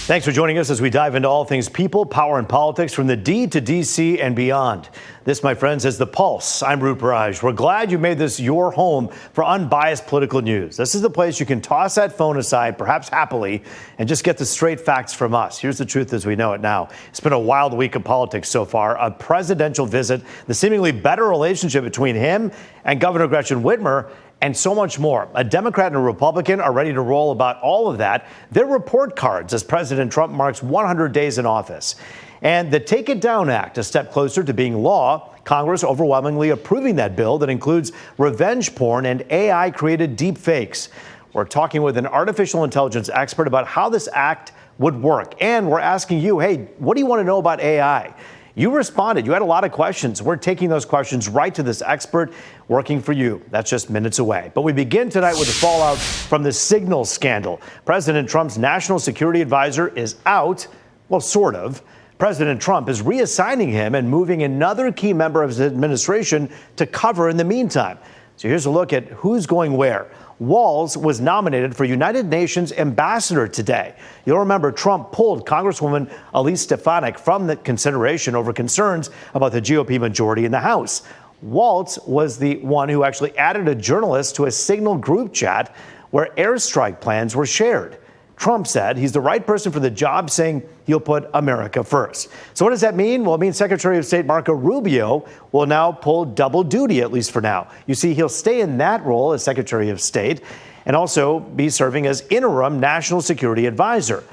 Thanks for joining us as we dive into all things people, power, and politics from the D to DC and beyond. This, my friends, is The Pulse. I'm Roop Raj. We're glad you made this your home for unbiased political news. This is the place you can toss that phone aside, perhaps happily, and just get the straight facts from us. Here's the truth as we know it now. It's been a wild week of politics so far. A presidential visit, the seemingly better relationship between him and Governor Gretchen Whitmer, and so much more. A Democrat and a Republican are ready to roll about all of that. Their report cards as President Trump marks 100 days in office. And the Take It Down Act, a step closer to being law. Congress overwhelmingly approving that bill that includes revenge porn and AI-created deep fakes. We're talking with an artificial intelligence expert about how this act would work. And we're asking you, hey, what do you want to know about AI? You responded. You had a lot of questions. We're taking those questions right to this expert working for you. That's just minutes away. But we begin tonight with the fallout from the Signal scandal. President Trump's national security advisor is out. Well, sort of. President Trump is reassigning him and moving another key member of his administration to cover in the meantime. So here's a look at who's going where. Waltz was nominated for United Nations ambassador today. You'll remember Trump pulled Congresswoman Elise Stefanik from the consideration over concerns about the GOP majority in the House. Waltz was the one who actually added a journalist to a Signal group chat where airstrike plans were shared. Trump said he's the right person for the job, saying he'll put America first. So what does that mean? Well, it means Secretary of State Marco Rubio will now pull double duty, at least for now. You see, he'll stay in that role as Secretary of State and also be serving as interim national security advisor.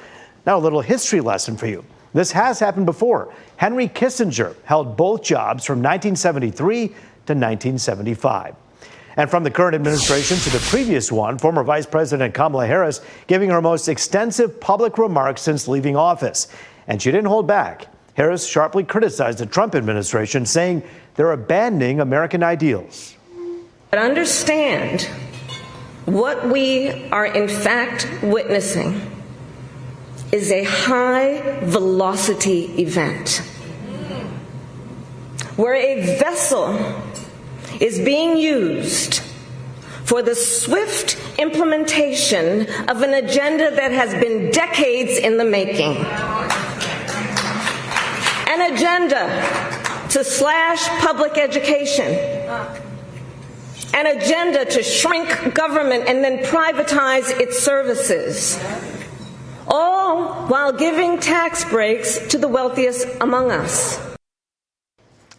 Now, a little history lesson for you. This has happened before. Henry Kissinger held both jobs from 1973 to 1975. And from the current administration to the previous one, former Vice President Kamala Harris giving her most extensive public remarks since leaving office. And she didn't hold back. Harris sharply criticized the Trump administration, saying they're abandoning American ideals. But understand what we are in fact witnessing is a high velocity event where a vessel is being used for the swift implementation of an agenda that has been decades in the making. An agenda to slash public education. An agenda to shrink government and then privatize its services. All while giving tax breaks to the wealthiest among us.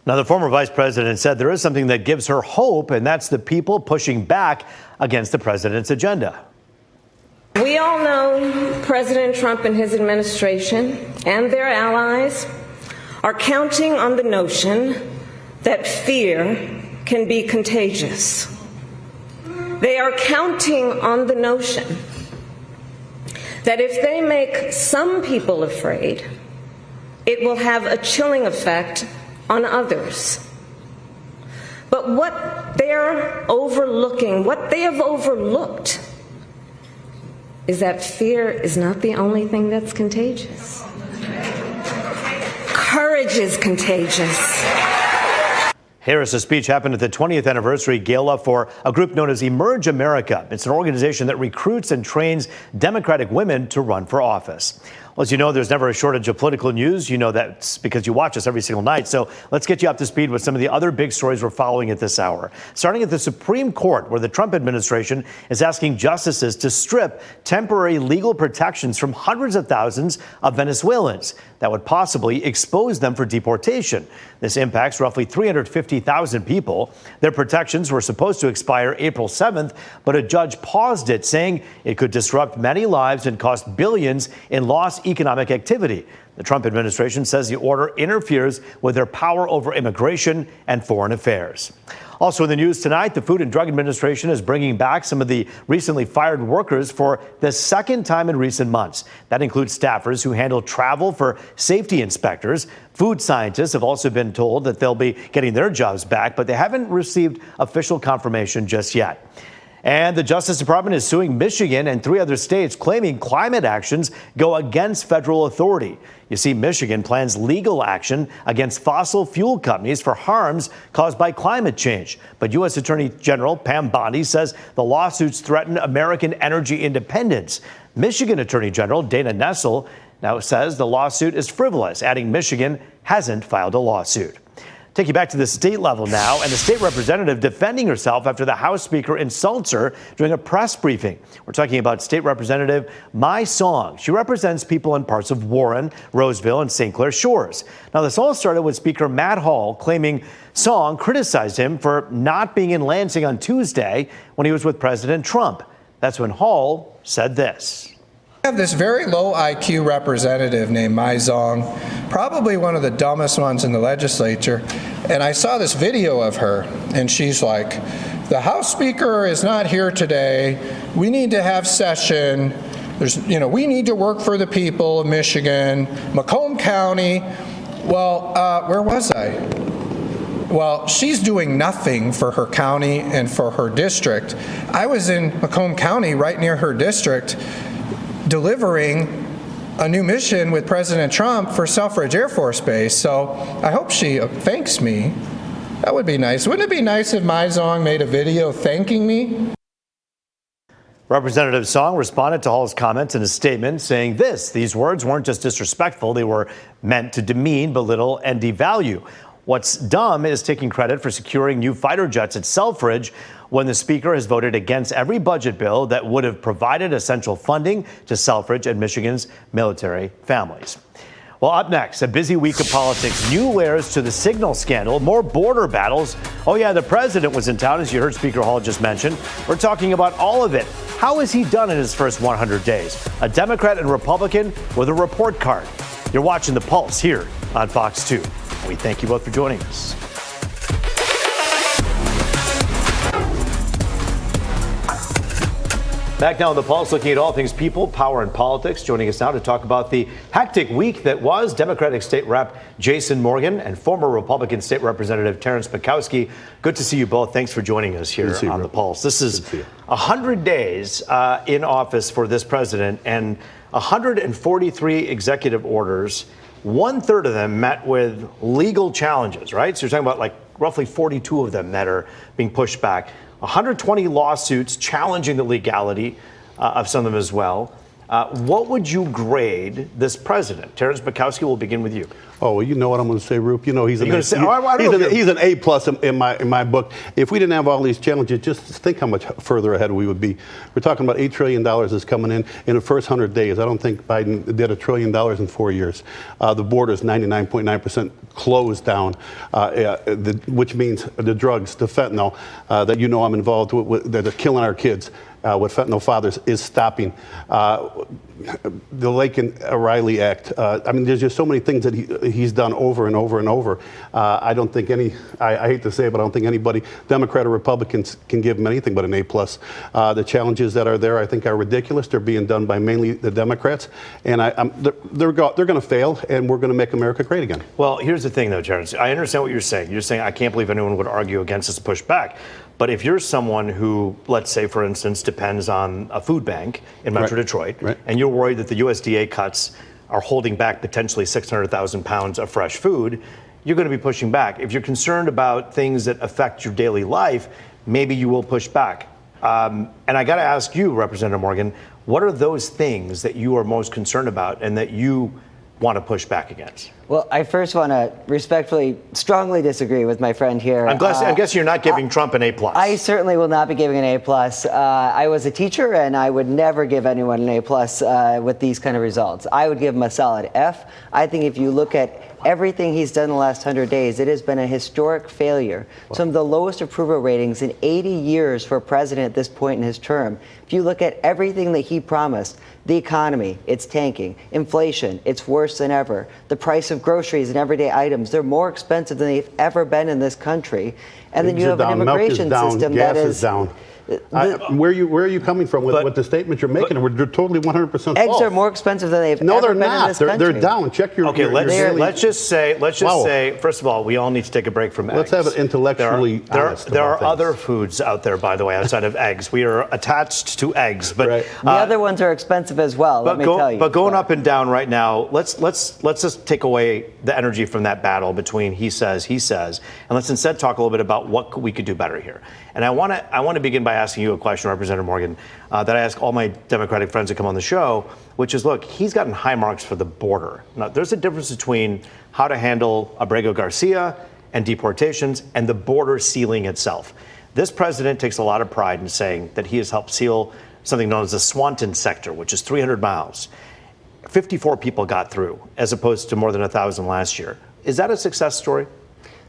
Now, the former vice president said there is something that gives her hope, and that's the people pushing back against the president's agenda. We all know President Trump and his administration and their allies are counting on the notion that fear can be contagious. They are counting on the notion that if they make some people afraid, it will have a chilling effect on others. But what they're overlooking, what they have overlooked, is that fear is not the only thing that's contagious. Courage is contagious. Harris's speech happened at the 20th anniversary gala for a group known as Emerge America. It's an organization that recruits and trains Democratic women to run for office. Well, as you know, there's never a shortage of political news. You know that's because you watch us every single night. So let's get you up to speed with some of the other big stories we're following at this hour. Starting at the Supreme Court, where the Trump administration is asking justices to strip temporary legal protections from hundreds of thousands of Venezuelans that would possibly expose them for deportation. This impacts roughly 350,000 people. Their protections were supposed to expire April 7th, but a judge paused it, saying it could disrupt many lives and cost billions in lost economic activity. The Trump administration says the order interferes with their power over immigration and foreign affairs. Also in the news tonight, the Food and Drug Administration is bringing back some of the recently fired workers for the second time in recent months. That includes staffers who handle travel for safety inspectors. Food scientists have also been told that they'll be getting their jobs back, but they haven't received official confirmation just yet. And the Justice Department is suing Michigan and 3 other states, claiming climate actions go against federal authority. You see, Michigan plans legal action against fossil fuel companies for harms caused by climate change. But U.S. Attorney General Pam Bondi says the lawsuits threaten American energy independence. Michigan Attorney General Dana Nessel now says the lawsuit is frivolous, adding Michigan hasn't filed a lawsuit. Take you back to the state level now, and the state representative defending herself after the House Speaker insults her during a press briefing. We're talking about State Representative My Song. She represents people in parts of Warren, Roseville, and St. Clair Shores. Now, this all started with Speaker Matt Hall claiming Song criticized him for not being in Lansing on Tuesday when he was with President Trump. That's when Hall said this. I have this very low IQ representative named Mai Zong, probably one of the dumbest ones in the legislature, and I saw this video of her, and she's like, the House Speaker is not here today, we need to have session, we need to work for the people of Michigan, Macomb County. Well, where was I? Well, she's doing nothing for her county and for her district. I was in Macomb County, right near her district, delivering a new mission with President Trump for Selfridge Air Force Base. So I hope she thanks me. That would be nice. Wouldn't it be nice if Mai Zong made a video thanking me? Representative Song responded to Hall's comments in a statement saying these words weren't just disrespectful, they were meant to demean, belittle, and devalue. What's dumb is taking credit for securing new fighter jets at Selfridge when the Speaker has voted against every budget bill that would have provided essential funding to Selfridge and Michigan's military families. Well, up next, a busy week of politics, new layers to the signal scandal, more border battles. Oh, yeah, the president was in town, as you heard Speaker Hall just mention. We're talking about all of it. How has he done in his first 100 days? A Democrat and Republican with a report card. You're watching The Pulse here on Fox 2. We thank you both for joining us. Back now on The Pulse, looking at all things people, power, and politics. Joining us now to talk about the hectic week that was Democratic State Rep Jason Morgan and former Republican State Representative Terrence Bukowski. Good to see you both. Thanks for joining us here on The Pulse. This is 100 days in office for this president and 143 executive orders. 1/3 of them met with legal challenges, right? So you're talking about like roughly 42 of them that are being pushed back. 120 lawsuits challenging the legality of some of them as well. What would you grade this president? Terrence Bukowski, we'll begin with you. Oh, well, you know what I'm going to say, Roop. You know he's an he's an A plus in my book. If we didn't have all these challenges, just think how much further ahead we would be. We're talking about $8 trillion is coming in the first 100 days. I don't think Biden did $1 trillion in 4 years. The border is 99.9% closed down, which means the drugs, the fentanyl that you know I'm involved with that are killing our kids. What Fentanyl Fathers is stopping. The Laken Riley Act. I mean, there's just so many things that he's done over and over and over. I don't think I hate to say it, but I don't think anybody, Democrat or Republicans, can give him anything but an A+. The challenges that are there, I think, are ridiculous. They're being done by mainly the Democrats. And they're going to fail, and we're going to make America great again. Well, here's the thing, though, Terrence. I understand what you're saying. You're saying, I can't believe anyone would argue against this pushback. But if you're someone who, let's say, for instance, depends on a food bank in Metro Detroit, and you're worried that the USDA cuts are holding back potentially 600,000 pounds of fresh food, you're going to be pushing back. If you're concerned about things that affect your daily life, maybe you will push back. And I got to ask you, Representative Morgan, what are those things that you are most concerned about and that you want to push back against? Well, I first want to respectfully, strongly disagree with my friend here. I'm guessing you're not giving Trump an A+. I certainly will not be giving an A+. I was a teacher, and I would never give anyone an A+ with these kind of results. I would give him a solid F. I think if you look at everything he's done in the last 100 days, it has been a historic failure. Wow. Some of the lowest approval ratings in 80 years for a president at this point in his term. If you look at everything that he promised, the economy, it's tanking. Inflation, it's worse than ever. The price of groceries and everyday items, they're more expensive than they've ever been in this country. And then you have an immigration system that is down. Where are you coming from with the statement you're making? We're totally 100% false. Eggs are more expensive than they've ever been in this country. They're down. Check your. Okay, let's just say. First of all, we all need to take a break from eggs. Let's have it intellectually honest. There are other foods out there, by the way, outside of eggs. We are attached to eggs, but the other ones are expensive as well. Let me tell you. But going up and down right now, let's just take away the energy from that battle between he says, and let's instead talk a little bit about what we could do better here. And I want to begin by asking you a question, Representative Morgan, that I ask all my Democratic friends that come on the show, which is, look, he's gotten high marks for the border. Now, there's a difference between how to handle Abrego Garcia and deportations and the border sealing itself. This president takes a lot of pride in saying that he has helped seal something known as the Swanton sector, which is 300 miles. 54 people got through, as opposed to more than 1,000 last year. Is that a success story?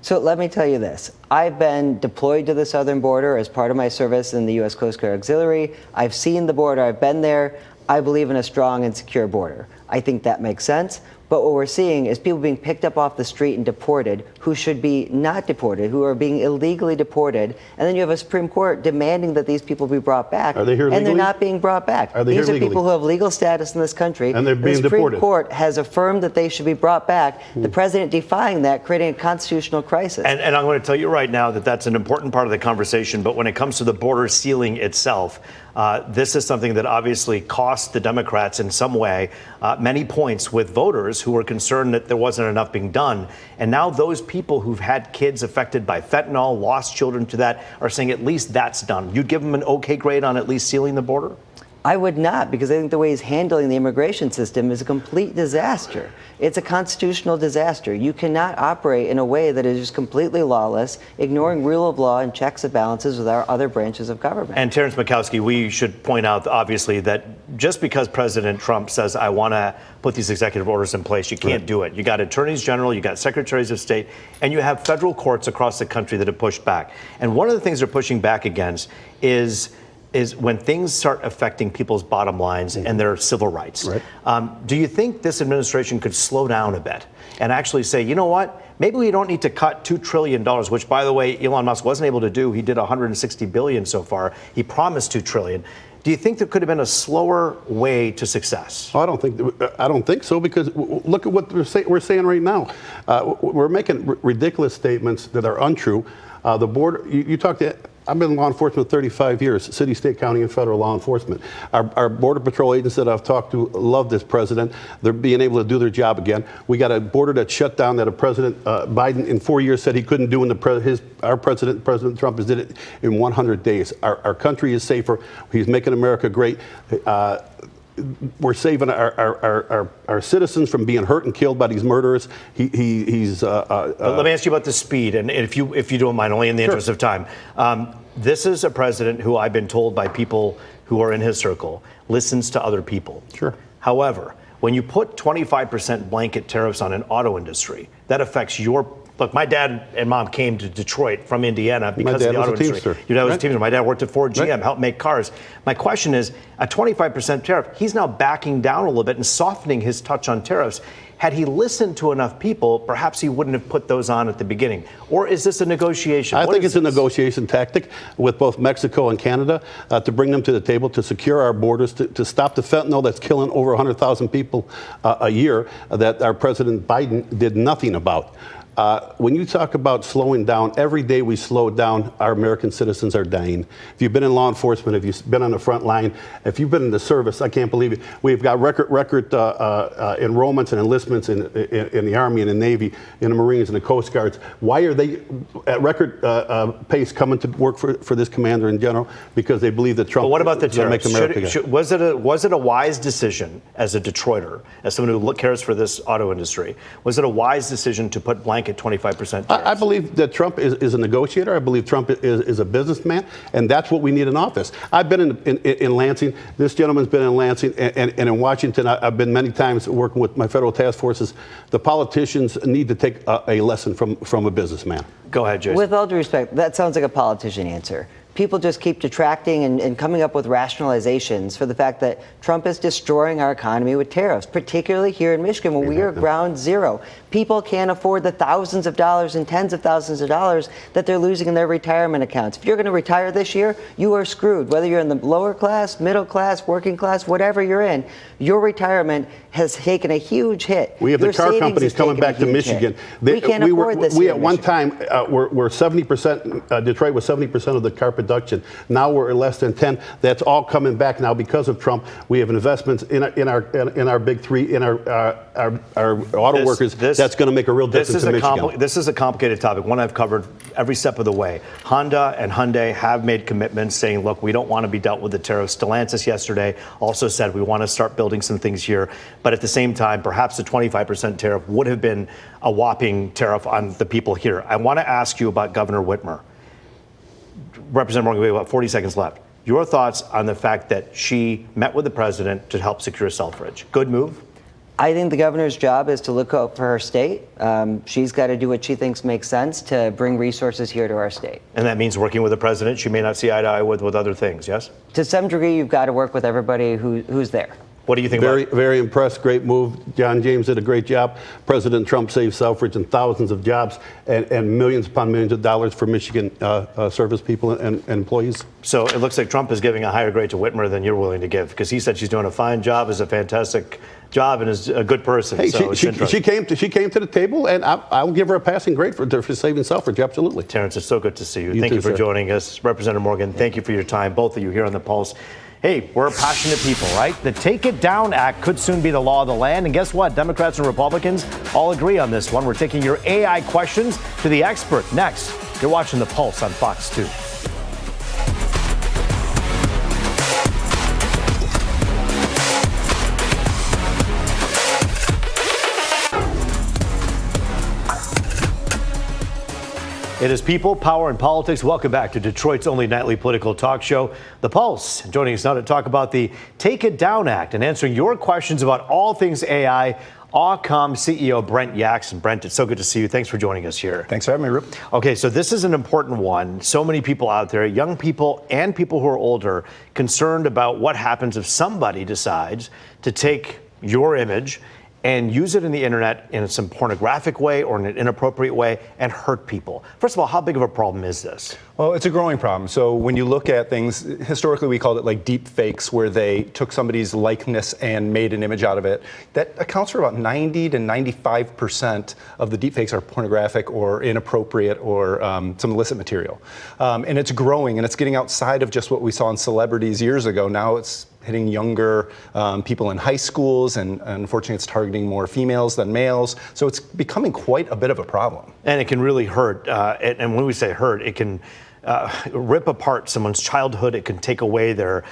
So let me tell you this. I've been deployed to the southern border as part of my service in the U.S. Coast Guard Auxiliary. I've seen the border. I've been there. I believe in a strong and secure border. I think that makes sense. But what we're seeing is people being picked up off the street and deported who should be not deported, who are being illegally deported. And then you have a Supreme Court demanding that these people be brought back. Are they here legally? And they're not being brought back. Are they these here are legally? people who have legal status in this country. And they're being the Supreme deported. Court has affirmed that they should be brought back. The president defying that, creating a constitutional crisis. And I'm going to tell you right now that that's an important part of the conversation. But when it comes to the border sealing itself, this is something that obviously cost the Democrats in some way many points with voters who were concerned that there wasn't enough being done. And now those people who've had kids affected by fentanyl, lost children to that, are saying at least that's done. You'd give them an okay grade on at least sealing the border? I would not, because I think the way he's handling the immigration system is a complete disaster. It's a constitutional disaster. You cannot operate in a way that is just completely lawless, ignoring rule of law and checks and balances with our other branches of government. And Terrence Mikowski, we should point out, obviously, that just because President Trump says, I want to put these executive orders in place, you can't do it. You got attorneys general, you got secretaries of state, and you have federal courts across the country that have pushed back. And one of the things they're pushing back against is when things start affecting people's bottom lines and their civil rights. Right. Do you think this administration could slow down a bit and actually say, you know what, maybe we don't need to cut $2 trillion, which, by the way, Elon Musk wasn't able to do. He did $160 billion so far. He promised $2 trillion. Do you think there could have been a slower way to success? I don't think so, because look at what we're saying right now. We're making ridiculous statements that are untrue. The border, you talk to, I've been in law enforcement 35 years, city, state, county, and federal law enforcement. Our Border Patrol agents that I've talked to love this president. They're being able to do their job again. We got a border that's shut down that President Biden in 4 years said he couldn't do, and our President Trump has did it in 100 days. Our country is safer. He's making America great. We're saving our citizens from being hurt and killed by these murderers. Let me ask you about the speed, and if you don't mind, only in the interest of time. This is a president who I've been told by people who are in his circle listens to other people. Sure. However, when you put 25% blanket tariffs on an auto industry, that affects your. Look, my dad and mom came to Detroit from Indiana because of the auto industry. Your dad was a teamster. My dad worked at Ford GM, helped make cars. My question is, a 25% tariff, he's now backing down a little bit and softening his touch on tariffs. Had he listened to enough people, perhaps he wouldn't have put those on at the beginning. Or is this a negotiation? I think it's a negotiation tactic with both Mexico and Canada to bring them to the table, to secure our borders, to stop the fentanyl that's killing over 100,000 people a year that our President Biden did nothing about. When you talk about slowing down, every day we slow down, our American citizens are dying. If you've been in law enforcement, if you've been on the front line, if you've been in the service, I can't believe it. We've got record enrollments and enlistments in the Army and the Navy, in the Marines and the Coast Guards. Why are they at record pace coming to work for this commander in general? Because they believe that Trump. But what about the tariffs? Make America Was it a wise decision as a Detroiter, as someone who cares for this auto industry? Was it a wise decision to put blanket 25% tariffs? I believe that Trump is a negotiator. I believe Trump is a businessman, and that's what we need in office. I've been in Lansing. This gentleman's been in Lansing, and in Washington, I've been many times working with my federal task forces. The politicians need to take a lesson from a businessman. Go ahead, Jason. With all due respect, that sounds like a politician answer. People just keep detracting and coming up with rationalizations for the fact that Trump is destroying our economy with tariffs, particularly here in Michigan, where we are ground zero. People can't afford the thousands of dollars and tens of thousands of dollars that they're losing in their retirement accounts. If you're going to retire this year, you are screwed. Whether you're in the lower class, middle class, working class, whatever you're in, your retirement has taken a huge hit. We have the car companies coming back to Michigan. We can't afford this. We at one time were 70%. Detroit was 70% of the car production. Now we're at less than 10. That's all coming back now because of Trump. We have investments in our big three, in our auto workers. That's going to make a real difference in Michigan. This is a complicated topic, one I've covered every step of the way. Honda and Hyundai have made commitments saying, look, we don't want to be dealt with the tariffs. Stellantis yesterday also said we want to start building some things here. But at the same time, perhaps the 25% tariff would have been a whopping tariff on the people here. I want to ask you about Governor Whitmer. Representative Morgan, we have about 40 seconds left. Your thoughts on the fact that she met with the president to help secure Selfridge. Good move? I think the governor's job is to look out for her state. She's got to do what she thinks makes sense to bring resources here to our state. And that means working with the president. She may not see eye to eye with other things, yes? To some degree, you've got to work with everybody who's there. What do you think Very, about it? very impressed. Great move. John James did a great job. President Trump saved Selfridge and thousands of jobs and millions upon millions of dollars for Michigan service people and employees. So it looks like Trump is giving a higher grade to Whitmer than you're willing to give, because he said she's doing a fine job, is a fantastic job, and is a good person. Hey, so she came to the table, and I'll give her a passing grade for saving Selfridge. Absolutely. Terrence, it's so good to see you. Thank too, you for sir. joining us. Representative Morgan, thank you for your time, both of you here on The Pulse. Hey, we're passionate people, right? The Take It Down Act could soon be the law of the land. And guess what? Democrats and Republicans all agree on this one. We're taking your AI questions to the expert next. You're watching The Pulse on Fox 2. It is People, Power, and Politics. Welcome back to Detroit's only nightly political talk show, The Pulse. Joining us now to talk about the Take It Down Act and answering your questions about all things AI, Awcom CEO Brent Yaxon. Brent, it's so good to see you. Thanks for joining us here. Thanks for having me, Roop. Okay, so this is an important one. So many people out there, young people and people who are older, concerned about what happens if somebody decides to take your image and use it in the internet in some pornographic way or in an inappropriate way and hurt people. First of all, how big of a problem is this? Well, it's a growing problem. So when you look at things, historically we called it like deep fakes, where they took somebody's likeness and made an image out of it. That accounts for about 90 to 95% of the deep fakes are pornographic or inappropriate or some illicit material. And it's growing, and it's getting outside of just what we saw in celebrities years ago. Now it's hitting younger people in high schools, and unfortunately it's targeting more females than males. So it's becoming quite a bit of a problem. And it can really hurt. And when we say hurt, it can rip apart someone's childhood. It can take away their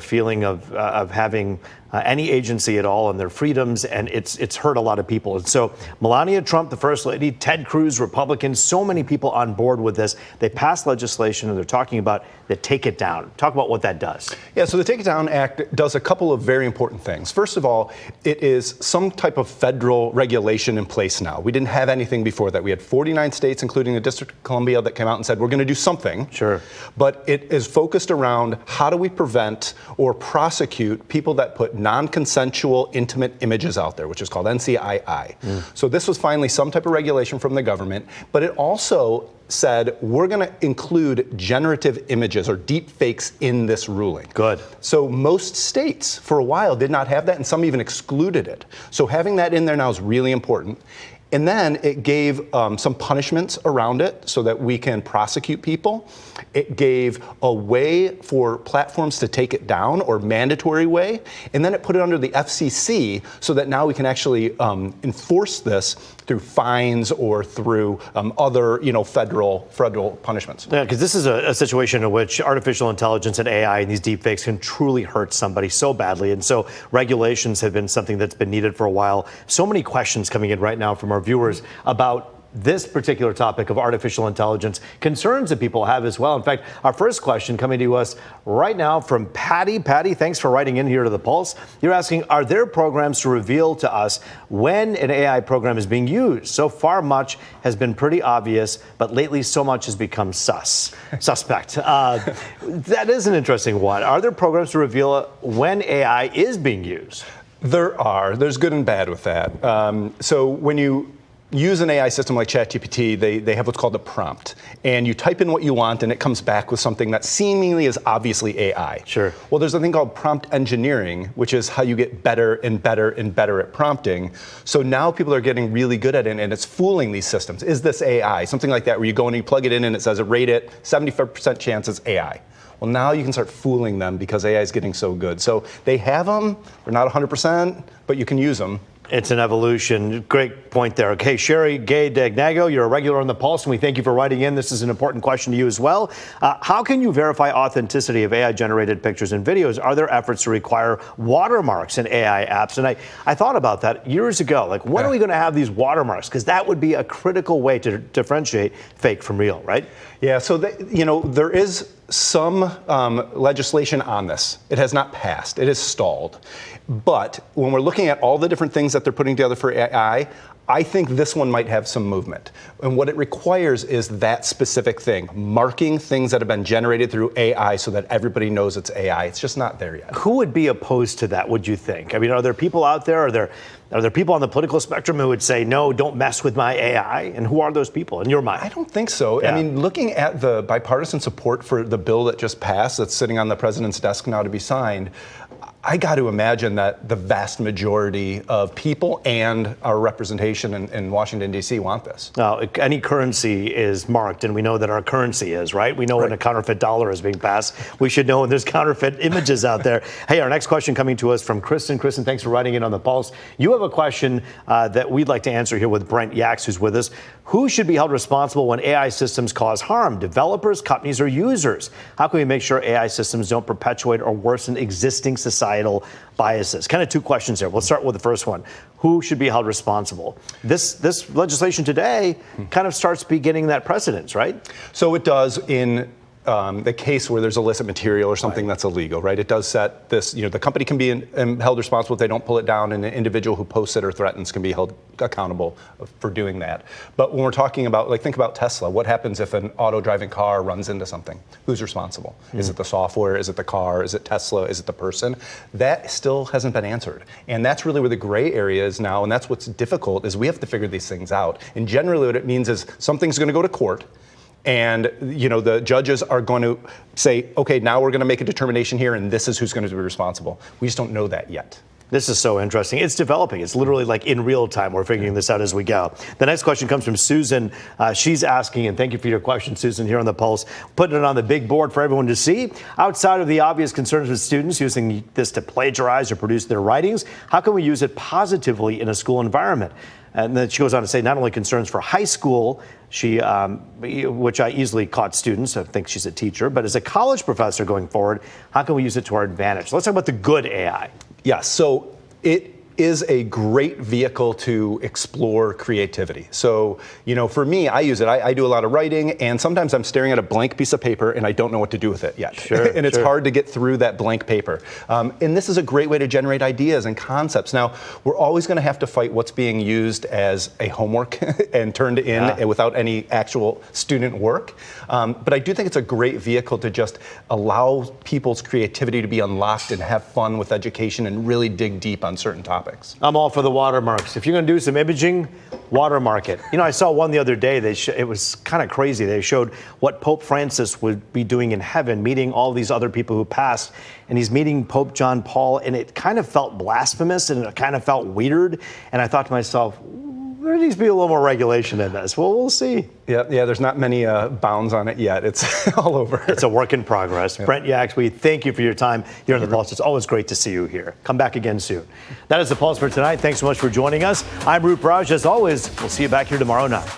feeling of having any agency at all and their freedoms, and it's hurt a lot of people. And so Melania Trump, the First Lady, Ted Cruz, Republicans, so many people on board with this. They passed legislation, and they're talking about the Take It Down. Talk about what that does. Yeah, so the Take It Down Act does a couple of very important things. First of all, it is some type of federal regulation in place now. We didn't have anything before that. We had 49 states, including the District of Columbia, that came out and said, we're going to do something. Sure. But it is focused around how do we prevent or prosecute people that put non-consensual intimate images out there, which is called NCII. So this was finally some type of regulation from the government, but it also said we're going to include generative images or deep fakes in this ruling. Good. So most states for a while did not have that, and some even excluded it. So having that in there now is really important. And then it gave some punishments around it so that we can prosecute people. It gave a way for platforms to take it down, or mandatory way. And then it put it under the FCC so that now we can actually enforce this through fines or through other, federal punishments. Yeah, because this is a situation in which artificial intelligence and AI and these deepfakes can truly hurt somebody so badly. And so regulations have been something that's been needed for a while. So many questions coming in right now from our viewers about this particular topic of artificial intelligence, concerns that people have as well. In fact, our first question coming to us right now from Patty. Patty, thanks for writing in here to The Pulse. You're asking, are there programs to reveal to us when an AI program is being used? So far, much has been pretty obvious, but lately so much has become suspect. That is an interesting one. Are there programs to reveal when AI is being used? There's good and bad with that. So when you use an AI system like ChatGPT, they have what's called a prompt. And you type in what you want, and it comes back with something that seemingly is obviously AI. Sure. Well, there's a thing called prompt engineering, which is how you get better and better and better at prompting. So now people are getting really good at it, and it's fooling these systems. Is this AI? Something like that, where you go and you plug it in, and it says, rate it, 75% chance it's AI. Well, now you can start fooling them because AI is getting so good. So they have them, they're not 100%, but you can use them. It's an evolution. Great point there. Okay, Sherry Gay Dagnago, you're a regular on the Pulse, and we thank you for writing in. This is an important question to you as well. How can you verify authenticity of AI-generated pictures and videos? Are there efforts to require watermarks in AI apps? And I thought about that years ago. Like, when are we going to have these watermarks? Because that would be a critical way to differentiate fake from real, right? Yeah, so there is some legislation on this. It has not passed. It has stalled. But when we're looking at all the different things that they're putting together for AI, I think this one might have some movement. And what it requires is that specific thing, marking things that have been generated through AI so that everybody knows it's AI. It's just not there yet. Who would be opposed to that, would you think? I mean, are there people out there, are there people on the political spectrum who would say, no, don't mess with my AI? And who are those people in your mind? I don't think so. Yeah. I mean, looking at the bipartisan support for the bill that just passed, that's sitting on the president's desk now to be signed, I got to imagine that the vast majority of people and our representation in Washington, D.C. want this. Now, any currency is marked, and we know that our currency is, right? We know when a counterfeit dollar is being passed. We should know when there's counterfeit images out there. Hey, our next question coming to us from Kristen. Kristen, thanks for writing in on the Pulse. You have a question that we'd like to answer here with Brent Yax, who's with us. Who should be held responsible when AI systems cause harm? Developers, companies, or users? How can we make sure AI systems don't perpetuate or worsen existing societal biases? Kind of two questions there. We'll start with the first one. Who should be held responsible? This legislation today kind of starts beginning that precedence, right? So it does in the case where there's illicit material or something that's illegal, right? It does set this, the company can be held responsible if they don't pull it down, and an individual who posts it or threatens can be held accountable for doing that. But when we're talking about, think about Tesla, what happens if an auto-driving car runs into something? Who's responsible? Is it the software? Is it the car? Is it Tesla? Is it the person? That still hasn't been answered. And that's really where the gray area is now, and that's what's difficult, is we have to figure these things out. And generally what it means is something's going to go to court, and the judges are going to say, okay, now we're going to make a determination here, and this is who's going to be responsible. We just don't know that yet. This is so interesting. It's developing. It's literally like in real time. We're figuring this out as we go. The next question comes from Susan. She's asking, and thank you for your question, Susan, here on the Pulse, putting it on the big board for everyone to see. Outside of the obvious concerns with students using this to plagiarize or produce their writings, how can we use it positively in a school environment? And then she goes on to say not only concerns for high school, which I easily caught students, I think she's a teacher, but as a college professor going forward, how can we use it to our advantage? Let's talk about the good AI. Yes, so it is a great vehicle to explore creativity. So, for me, I use it. I do a lot of writing, and sometimes I'm staring at a blank piece of paper and I don't know what to do with it yet. Sure, and it's hard to get through that blank paper. And this is a great way to generate ideas and concepts. Now, we're always going to have to fight what's being used as a homework and turned in without any actual student work. But I do think it's a great vehicle to just allow people's creativity to be unlocked and have fun with education and really dig deep on certain topics. I'm all for the watermarks. If you're going to do some imaging, watermark it. I saw one the other day. It was kind of crazy. They showed what Pope Francis would be doing in heaven, meeting all these other people who passed. And he's meeting Pope John Paul, and it kind of felt blasphemous, and it kind of felt weird. And I thought to myself, there needs to be a little more regulation in this. Well, we'll see. Yeah, there's not many bounds on it yet. It's all over. It's a work in progress. Yeah. Brent Yax, we thank you for your time here on the Pulse. It's always great to see you here. Come back again soon. That is the Pulse for tonight. Thanks so much for joining us. I'm Roop Raj. As always, we'll see you back here tomorrow night.